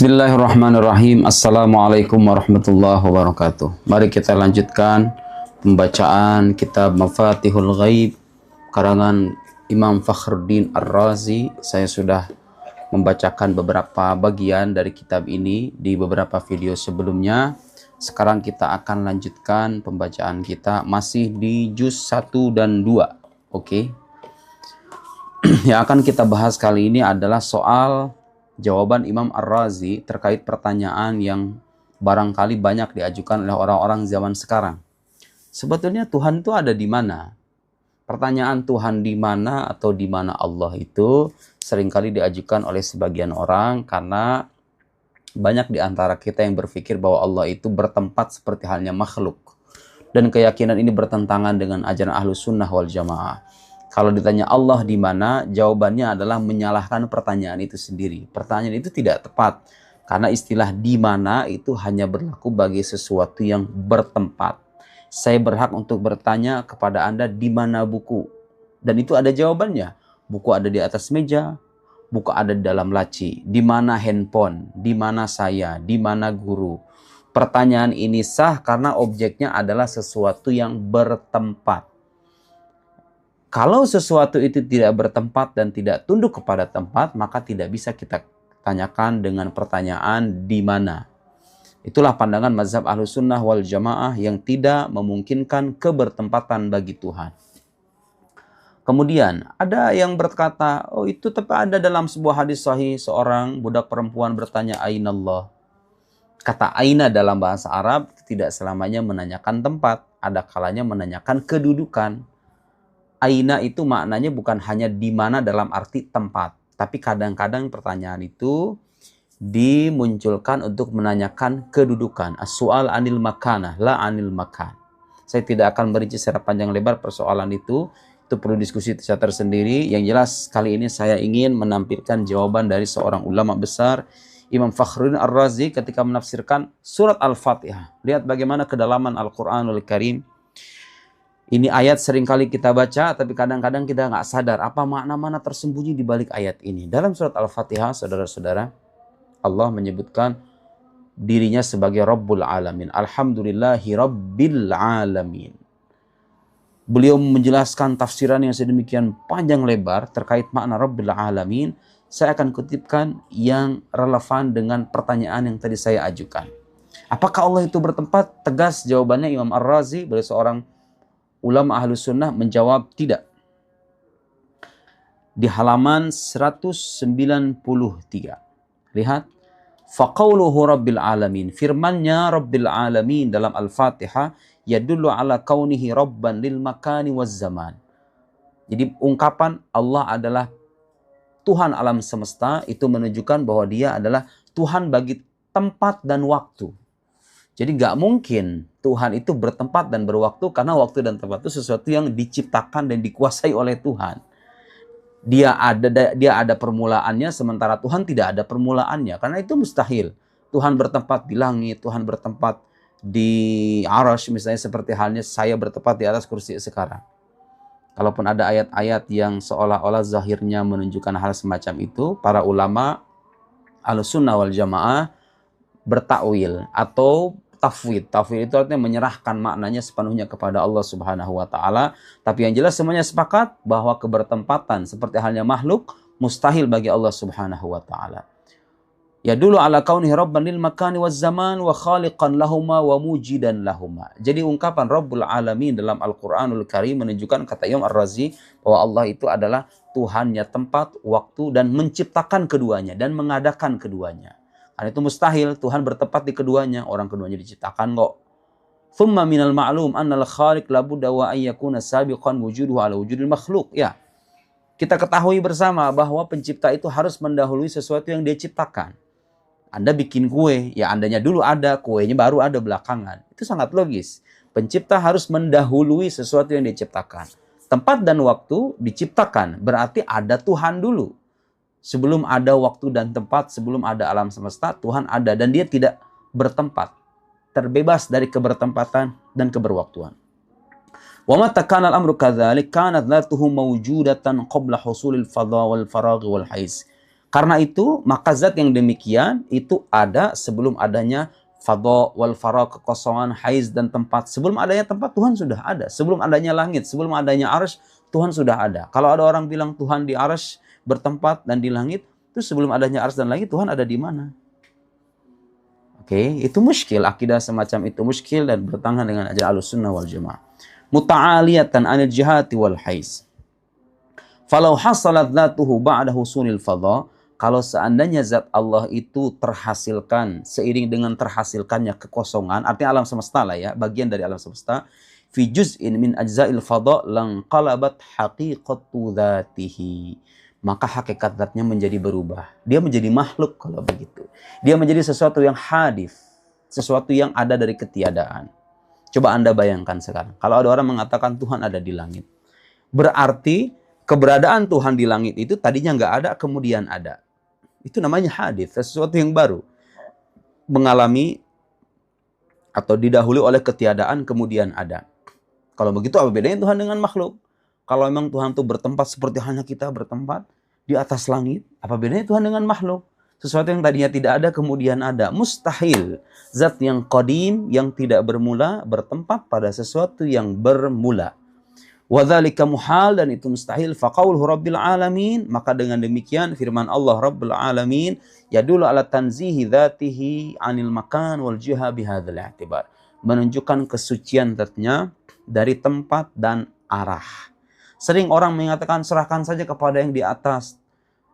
Bismillahirrahmanirrahim. Assalamualaikum warahmatullahi wabarakatuh. Mari kita lanjutkan pembacaan kitab Mafatihul Ghaib karangan Imam Fakhruddin Ar-Razi. Saya sudah membacakan beberapa bagian dari kitab ini di beberapa video sebelumnya. Sekarang kita akan lanjutkan pembacaan kita masih di juz 1 dan 2. Oke. Yang akan kita bahas kali ini adalah soal jawaban Imam Ar-Razi terkait pertanyaan yang barangkali banyak diajukan oleh orang-orang zaman sekarang. Sebetulnya Tuhan itu ada di mana? Pertanyaan Tuhan di mana atau di mana Allah itu seringkali diajukan oleh sebagian orang karena banyak di antara kita yang berpikir bahwa Allah itu bertempat seperti halnya makhluk. Dan keyakinan ini bertentangan dengan ajaran Ahlus Sunnah wal Jamaah. Kalau ditanya Allah di mana, jawabannya adalah menyalahkan pertanyaan itu sendiri. Pertanyaan itu tidak tepat. Karena istilah di mana itu hanya berlaku bagi sesuatu yang bertempat. Saya berhak untuk bertanya kepada Anda di mana buku. Dan itu ada jawabannya. Buku ada di atas meja, buku ada di dalam laci. Di mana handphone, di mana saya, di mana guru. Pertanyaan ini sah karena objeknya adalah sesuatu yang bertempat. Kalau sesuatu itu tidak bertempat dan tidak tunduk kepada tempat, maka tidak bisa kita tanyakan dengan pertanyaan di mana. Itulah pandangan mazhab Ahlus Sunnah wal Jamaah yang tidak memungkinkan kebertempatan bagi Tuhan. Kemudian ada yang berkata, oh itu tapi ada dalam sebuah hadis sahih seorang budak perempuan bertanya Aina Allah. Kata aina dalam bahasa Arab tidak selamanya menanyakan tempat, ada kalanya menanyakan kedudukan. Aina itu maknanya bukan hanya di mana dalam arti tempat. Tapi kadang-kadang pertanyaan itu dimunculkan untuk menanyakan kedudukan. As-su'al anil makanah, la anil makan. Saya tidak akan merinci secara panjang lebar persoalan itu. Itu perlu diskusi secara tersendiri. Yang jelas kali ini saya ingin menampilkan jawaban dari seorang ulama besar, Imam Fakhruddin Ar-Razi ketika menafsirkan surat Al-Fatihah. Lihat bagaimana kedalaman Al-Quranul Karim. Ini ayat seringkali kita baca, tapi kadang-kadang kita nggak sadar apa makna-makna tersembunyi di balik ayat ini. Dalam surat Al-Fatihah, saudara-saudara, Allah menyebutkan dirinya sebagai Rabbul Alamin. Alhamdulillahi Rabbil Alamin. Beliau menjelaskan tafsiran yang sedemikian panjang lebar terkait makna Rabbil Alamin. Saya akan kutipkan yang relevan dengan pertanyaan yang tadi saya ajukan. Apakah Allah itu bertempat? Tegas jawabannya Imam Ar-Razi, beliau seorang ulama Ahlus Sunnah menjawab tidak. Di halaman 193. Lihat. Faqauluhu Rabbil Alamin. Firmannya Rabbil Alamin dalam Al-Fatihah yadullu ala kaunihi Rabban lil makani waz zaman. Jadi ungkapan Allah adalah Tuhan alam semesta itu menunjukkan bahwa dia adalah Tuhan bagi tempat dan waktu. Jadi nggak mungkin Tuhan itu bertempat dan berwaktu karena waktu dan tempat itu sesuatu yang diciptakan dan dikuasai oleh Tuhan. Dia ada permulaannya sementara Tuhan tidak ada permulaannya karena itu mustahil. Tuhan bertempat di langit, Tuhan bertempat di arasy misalnya seperti halnya saya bertempat di atas kursi sekarang. Kalaupun ada ayat-ayat yang seolah-olah zahirnya menunjukkan hal semacam itu, para ulama Ahlus Sunnah wal Jamaah bertakwil atau tafwid. Tafwid itu artinya menyerahkan maknanya sepenuhnya kepada Allah Subhanahu wa taala. Tapi yang jelas semuanya sepakat bahwa kebertempatan seperti halnya makhluk mustahil bagi Allah Subhanahu wa taala. Ya dulu ala kaunihi rabban lil makani waz zaman wa khaliqan lahuma wa mujidan lahuma. Jadi ungkapan Rabbul Alamin dalam Al-Qur'anul Karim menunjukkan kata Imam Ar-Razi bahwa Allah itu adalah Tuhannya tempat, waktu dan menciptakan keduanya dan mengadakan keduanya. Karena itu mustahil Tuhan bertempat di keduanya. Orang keduanya diciptakan kok. Thumma minal ma'lum annal khaliq labudda wa ayyakuna sabiqan wujuduhu ala wujudil makhluk. Ya, kita ketahui bersama bahwa pencipta itu harus mendahului sesuatu yang dia ciptakan. Anda bikin kue, ya andanya dulu ada, kuenya baru ada belakangan. Itu sangat logis. Pencipta harus mendahului sesuatu yang diciptakan. Tempat dan waktu diciptakan, berarti ada Tuhan dulu. Sebelum ada waktu dan tempat, sebelum ada alam semesta, Tuhan ada dan dia tidak bertempat. Terbebas dari kebertempatan dan keberwaktuan. Wa mata kana al-amru kadzalik kanat dzatuhu mawjudatan qabla husulil fadha wal faragh wal haiz. Karena itu, maka zat yang demikian itu ada sebelum adanya fadha wal fara, kekosongan, haiz dan tempat. Sebelum adanya tempat, Tuhan sudah ada. Sebelum adanya langit, sebelum adanya arsy, Tuhan sudah ada. Kalau ada orang bilang Tuhan di arsy, bertempat dan di langit, itu sebelum adanya arsy dan langit, Tuhan ada di mana? Oke, itu muskil. Akidah semacam itu muskil dan bertentangan dengan ajaran Ahlussunnah wal Jamaah. Muta'aliyatan anil jihati wal haiz. Falau hasalat dzatuhu ba'da husunil fadha, kalau seandainya zat Allah itu terhasilkan seiring dengan terhasilkannya kekosongan, artinya alam semesta lah ya, bagian dari alam semesta, fi juz'in min ajza'il fadha lanqalabat haqiqatu dzatihi. Maka hakikat zatnya menjadi berubah. Dia menjadi makhluk kalau begitu. Dia menjadi sesuatu yang hadis, sesuatu yang ada dari ketiadaan. Coba Anda bayangkan sekarang, kalau ada orang mengatakan Tuhan ada di langit, berarti keberadaan Tuhan di langit itu tadinya nggak ada, kemudian ada. Itu namanya hadis, sesuatu yang baru. Mengalami atau didahului oleh ketiadaan, kemudian ada. Kalau begitu apa bedanya Tuhan dengan makhluk? Kalau memang Tuhan itu bertempat seperti hanya kita bertempat di atas langit, apa bedanya Tuhan dengan makhluk? Sesuatu yang tadinya tidak ada, kemudian ada. Mustahil. Zat yang qadim, yang tidak bermula, bertempat pada sesuatu yang bermula. Wadzalika muhal, dan itu mustahil. Faqauluhu rabbil alamin, maka dengan demikian firman Allah Rabbul alamin yadullu ala tanzihi dzatihi anil makan wal jiha bihadzal i'tibar, menunjukkan kesucian zatnya dari tempat dan arah. Sering orang mengatakan serahkan saja kepada yang di atas,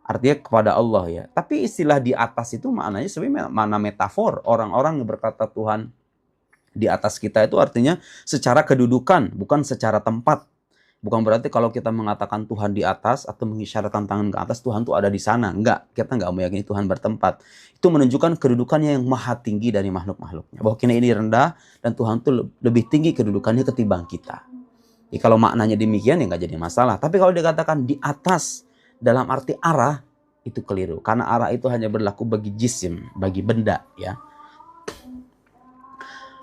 artinya kepada Allah ya. Tapi istilah di atas itu maknanya sebenarnya mana metafor. Orang-orang yang berkata Tuhan di atas kita itu artinya secara kedudukan, bukan secara tempat. Bukan berarti kalau kita mengatakan Tuhan di atas atau mengisyaratkan tangan ke atas, Tuhan tuh ada di sana. Enggak, kita enggak meyakini Tuhan bertempat. Itu menunjukkan kedudukannya yang maha tinggi dari makhluk-makhluknya. Bahwa kita ini rendah dan Tuhan tuh lebih tinggi kedudukannya ketimbang kita. Jadi kalau maknanya demikian ya nggak jadi masalah. Tapi kalau dikatakan di atas dalam arti arah, itu keliru. Karena arah itu hanya berlaku bagi jisim, bagi benda ya.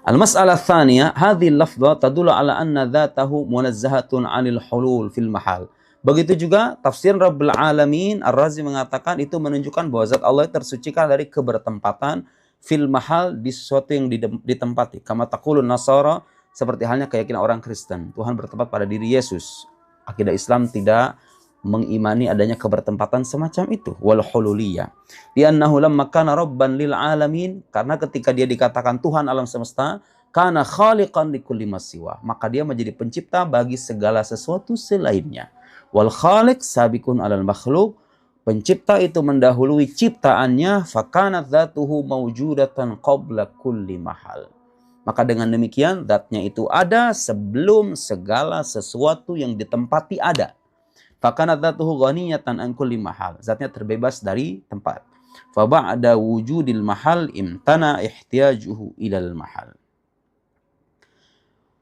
Al-mas'alah tsaniyah, hadhihi al-lafdhah tadullu ala anna dzatahu munazzahatun 'anil hulul fil mahal. Begitu juga tafsir Rabbul Alamin, Ar-Razi mengatakan itu menunjukkan bahwa zat Allah tersucikan dari kebertempatan fil mahal, di sesuatu yang ditempati. Kama taqulun Nasara, seperti halnya keyakinan orang Kristen, Tuhan bertempat pada diri Yesus. Akidah Islam tidak mengimani adanya kebertempatan semacam itu. Wal hululiyah. Li'annahu lamma kana rabban lil alamin, karena ketika dia dikatakan Tuhan alam semesta, kana khaliqan likulli ma siwa, maka dia menjadi pencipta bagi segala sesuatu selainnya. Wal khaliq sabiqun alal makhluk, pencipta itu mendahului ciptaannya, fakanat dzatuhu mawjudatan qabla kulli mahal. Maka dengan demikian zatnya itu ada sebelum segala sesuatu yang ditempati ada. Fakanat dzatuhu ghaniyatan an kulli mahal, zatnya terbebas dari tempat. Fa ba'da wujudil mahal imtana ihtiyajuhu ilal mahal.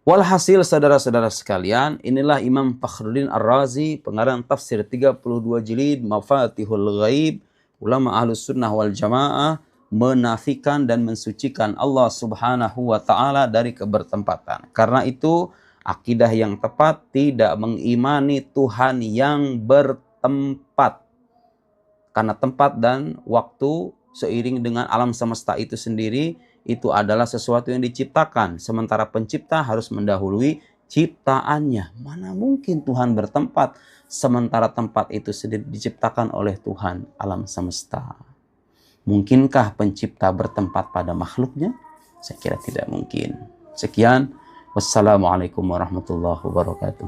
Walhasil saudara-saudara sekalian, inilah Imam Fakhruddin Ar-Razi, pengarang tafsir 32 jilid Mafatihul Ghaib, ulama Ahlus Sunnah wal Jamaah, menafikan dan mensucikan Allah Subhanahu wa taala dari kebertempatan. Karena itu akidah yang tepat tidak mengimani Tuhan yang bertempat. Karena tempat dan waktu seiring dengan alam semesta itu sendiri itu adalah sesuatu yang diciptakan. Sementara pencipta harus mendahului ciptaannya. Mana mungkin Tuhan bertempat sementara tempat itu sendiri diciptakan oleh Tuhan alam semesta. Mungkinkah pencipta bertempat pada makhluknya? Saya kira tidak mungkin. Sekian. Wassalamualaikum warahmatullahi wabarakatuh.